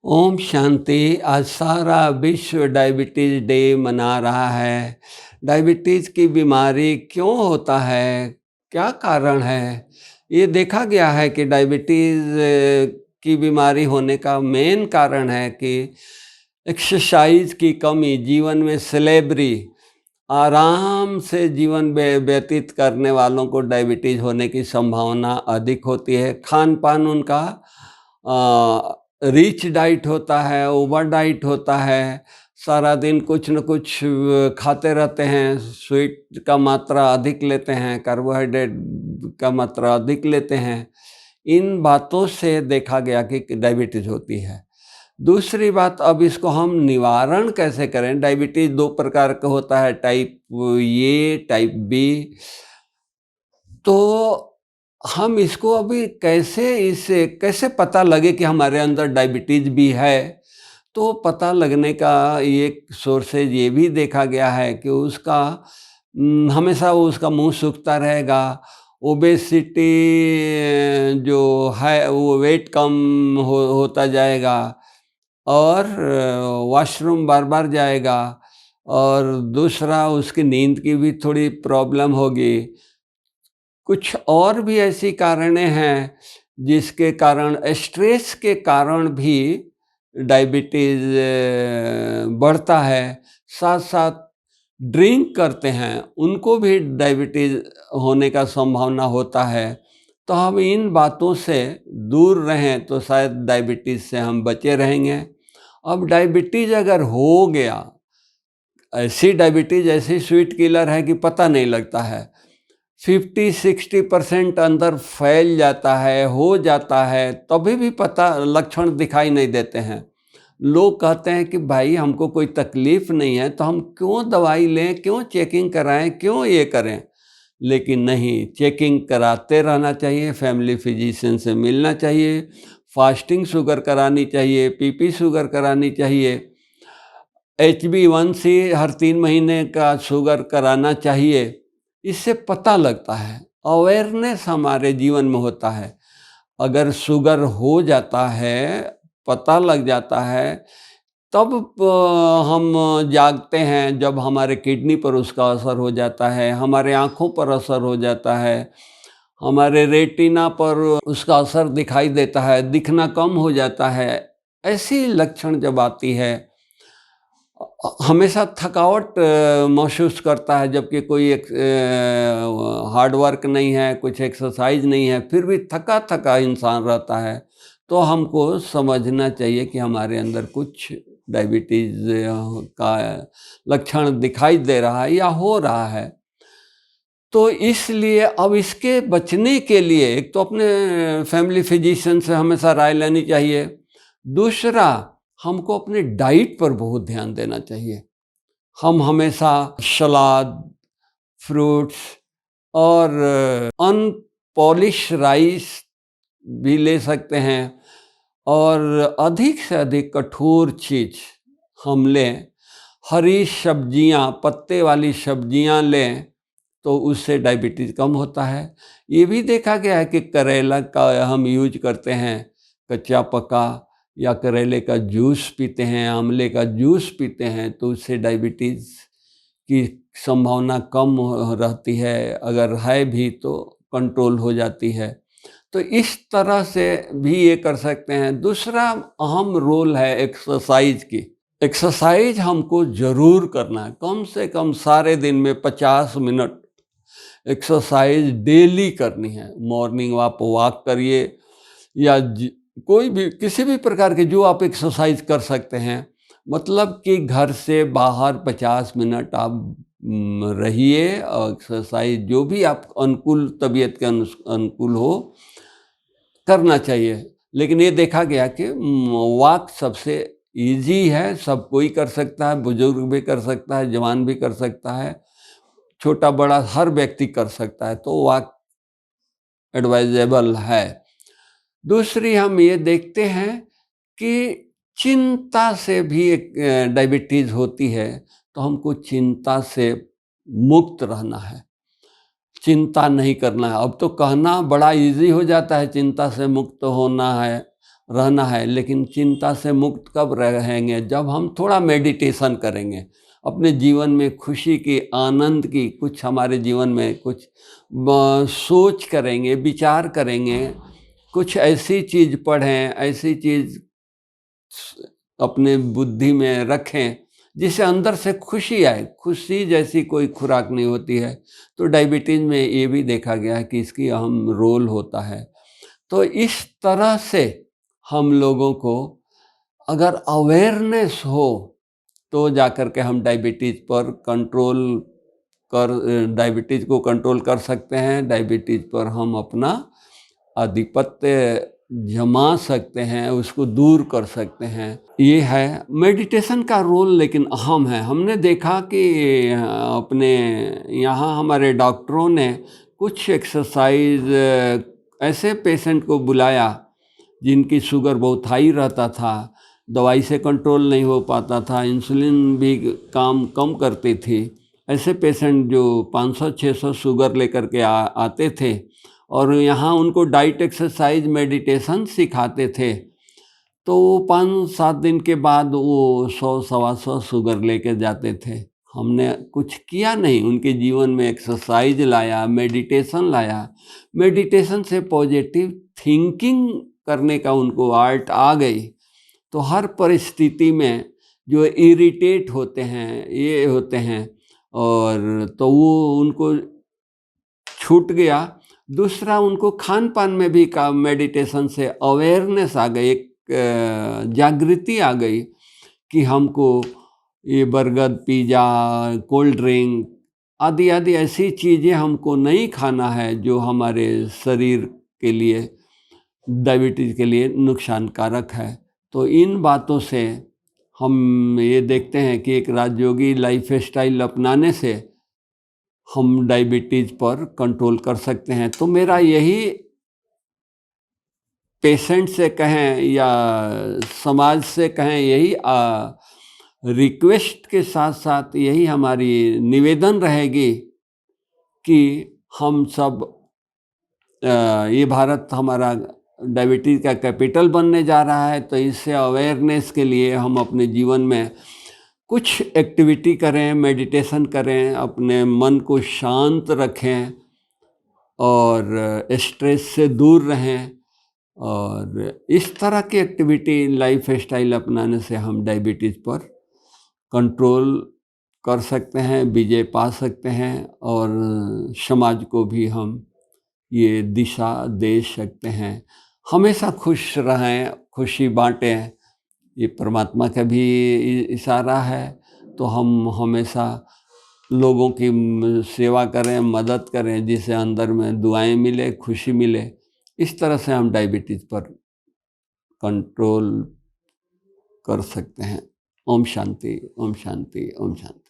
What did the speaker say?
ओम शांति। आज सारा विश्व डायबिटीज़ डे मना रहा है। डायबिटीज़ की बीमारी क्यों होता है? क्या कारण है? ये देखा गया है कि डायबिटीज़ की बीमारी होने का मेन कारण है कि एक्सरसाइज की कमी, जीवन में स्लेबरी, आराम से जीवन व्यतीत करने वालों को डायबिटीज़ होने की संभावना अधिक होती है। खान-पान उनका रिच डाइट होता है, ओवर डाइट होता है, सारा दिन कुछ न कुछ खाते रहते हैं, स्वीट का मात्रा अधिक लेते हैं, कार्बोहाइड्रेट का मात्रा अधिक लेते हैं। इन बातों से देखा गया कि डायबिटीज़ होती है। दूसरी बात, अब इसको हम निवारण कैसे करें? डायबिटीज़ 2 प्रकार का होता है, टाइप ए, टाइप बी। तो हम इसको अभी कैसे पता लगे कि हमारे अंदर डायबिटीज़ भी है? तो पता लगने का एक सोर्सेज ये भी देखा गया है कि उसका हमेशा उसका मुँह सूखता रहेगा, ओबेसिटी जो है वो वेट कम होता जाएगा और वॉशरूम बार-बार जाएगा, और दूसरा उसकी नींद की भी थोड़ी प्रॉब्लम होगी। कुछ और भी ऐसी कारणें हैं जिसके कारण, स्ट्रेस के कारण भी डायबिटीज़ बढ़ता है। साथ-साथ ड्रिंक करते हैं, उनको भी डायबिटीज़ होने का संभावना होता है। तो हम इन बातों से दूर रहें तो शायद डायबिटीज़ से हम बचे रहेंगे। अब डायबिटीज़ अगर हो गया, ऐसी डायबिटीज़ ऐसी स्वीट किलर है कि पता नहीं लगता है। 50-60% अंदर फैल जाता है, हो जाता है, तभी भी पता लक्षण दिखाई नहीं देते हैं। लोग कहते हैं कि भाई हमको कोई तकलीफ़ नहीं है, तो हम क्यों दवाई लें, क्यों चेकिंग कराएँ, क्यों ये करें? लेकिन नहीं, चेकिंग कराते रहना चाहिए, फैमिली फिजिशियन से मिलना चाहिए, फास्टिंग शुगर करानी चाहिए, पीपी शुगर करानी चाहिए, HbA1c हर 3 महीने का शुगर कराना चाहिए। इससे पता लगता है, अवेयरनेस हमारे जीवन में होता है। अगर शुगर हो जाता है, पता लग जाता है, तब हम जागते हैं जब हमारे किडनी पर उसका असर हो जाता है, हमारे आँखों पर असर हो जाता है, हमारे रेटिना पर उसका असर दिखाई देता है, दिखना कम हो जाता है। ऐसी लक्षण जब आती है, हमेशा थकावट महसूस करता है, जबकि कोई हार्ड वर्क नहीं है, कुछ एक्सरसाइज नहीं है, फिर भी थका-थका इंसान रहता है। तो हमको समझना चाहिए कि हमारे अंदर कुछ डायबिटीज़ का लक्षण दिखाई दे रहा है या हो रहा है। तो इसलिए अब इसके बचने के लिए एक तो अपने फैमिली फिजिशियन से हमेशा राय लेनी चाहिए। दूसरा, हमको अपने डाइट पर बहुत ध्यान देना चाहिए। हम हमेशा सलाद, फ्रूट्स और अनपॉलिश राइस भी ले सकते हैं, और अधिक से अधिक कठोर चीज़ हम लें। हरी सब्जियां, पत्ते वाली सब्जियां लें, तो उससे डायबिटीज़ कम होता है। ये भी देखा गया है कि करेला का हम यूज करते हैं, कच्चा पका, या करेले का जूस पीते हैं, आंवले का जूस पीते हैं, तो उससे डायबिटीज़ की संभावना कम रहती है, अगर है भी तो कंट्रोल हो जाती है। तो इस तरह से भी ये कर सकते हैं। दूसरा अहम रोल है एक्सरसाइज की। एक्सरसाइज हमको ज़रूर करना है, कम से कम सारे दिन में 50 मिनट एक्सरसाइज डेली करनी है। मॉर्निंग आप वॉक करिए, या कोई भी किसी भी प्रकार के जो आप एक्सरसाइज कर सकते हैं। मतलब कि घर से बाहर 50 मिनट आप रहिए, और एक्सरसाइज जो भी आप अनुकूल, तबीयत के अनुकूल हो, करना चाहिए। लेकिन ये देखा गया कि वॉक सबसे ईजी है, सब कोई कर सकता है, बुजुर्ग भी कर सकता है, जवान भी कर सकता है, छोटा बड़ा हर व्यक्ति कर सकता है, तो वॉक एडवाइजेबल है। दूसरी हम ये देखते हैं कि चिंता से भी एक डायबिटीज़ होती है, तो हमको चिंता से मुक्त रहना है, चिंता नहीं करना है। अब तो कहना बड़ा इजी हो जाता है, चिंता से मुक्त होना है, रहना है, लेकिन चिंता से मुक्त कब रहेंगे? जब हम थोड़ा मेडिटेशन करेंगे, अपने जीवन में खुशी की, आनंद की, कुछ हमारे जीवन में कुछ सोच करेंगे, विचार करेंगे, कुछ ऐसी चीज़ पढ़ें, ऐसी चीज़ अपने बुद्धि में रखें जिससे अंदर से खुशी आए। खुशी जैसी कोई खुराक नहीं होती है। तो डायबिटीज़ में ये भी देखा गया है कि इसकी अहम रोल होता है। तो इस तरह से हम लोगों को अगर अवेयरनेस हो तो जाकर के हम डायबिटीज़ को कंट्रोल कर सकते हैं। डायबिटीज़ पर हम अपना आधिपत्य जमा सकते हैं, उसको दूर कर सकते हैं। ये है मेडिटेशन का रोल, लेकिन अहम है। हमने देखा कि अपने यहाँ हमारे डॉक्टरों ने कुछ एक्सरसाइज ऐसे पेशेंट को बुलाया जिनकी शुगर बहुत हाई रहता था, दवाई से कंट्रोल नहीं हो पाता था, इंसुलिन भी काम कम करती थी। ऐसे पेशेंट जो 500-600 शुगर लेकर के आते थे और यहाँ उनको डाइट, एक्सरसाइज, मेडिटेशन सिखाते थे। तो 5-7 दिन के बाद वो 100-125 शुगर लेके जाते थे। हमने कुछ किया नहीं, उनके जीवन में एक्सरसाइज लाया, मेडिटेशन लाया। मेडिटेशन से पॉजिटिव थिंकिंग करने का उनको आर्ट आ गई। तो हर परिस्थिति में जो इरिटेट होते हैं, ये होते हैं, और तो वो उनको छूट गया। दूसरा, उनको खान पान में भी का मेडिटेशन से अवेयरनेस आ गई, एक जागृति आ गई कि हमको ये बर्गर, पिज़्ज़ा, कोल्ड ड्रिंक आदि आदि ऐसी चीज़ें हमको नहीं खाना है जो हमारे शरीर के लिए, डायबिटीज़ के लिए नुकसानकारक है। तो इन बातों से हम ये देखते हैं कि एक राजयोगी लाइफ स्टाइल अपनाने से हम डायबिटीज़ पर कंट्रोल कर सकते हैं। तो मेरा यही पेशेंट से कहें या समाज से कहें, यही रिक्वेस्ट के साथ साथ यही हमारी निवेदन रहेगी कि हम सब ये भारत हमारा डायबिटीज़ का कैपिटल बनने जा रहा है, तो इससे अवेयरनेस के लिए हम अपने जीवन में कुछ एक्टिविटी करें, मेडिटेशन करें, अपने मन को शांत रखें और स्ट्रेस से दूर रहें। और इस तरह की एक्टिविटी, लाइफ स्टाइल अपनाने से हम डायबिटीज़ पर कंट्रोल कर सकते हैं, विजय पा सकते हैं, और समाज को भी हम ये दिशा दे सकते हैं। हमेशा खुश रहें, खुशी बाँटें, ये परमात्मा का भी इशारा है। तो हम हमेशा लोगों की सेवा करें, मदद करें, जिससे अंदर में दुआएं मिले, खुशी मिले। इस तरह से हम डायबिटीज़ पर कंट्रोल कर सकते हैं। ओम शांति, ओम शांति, ओम शांति।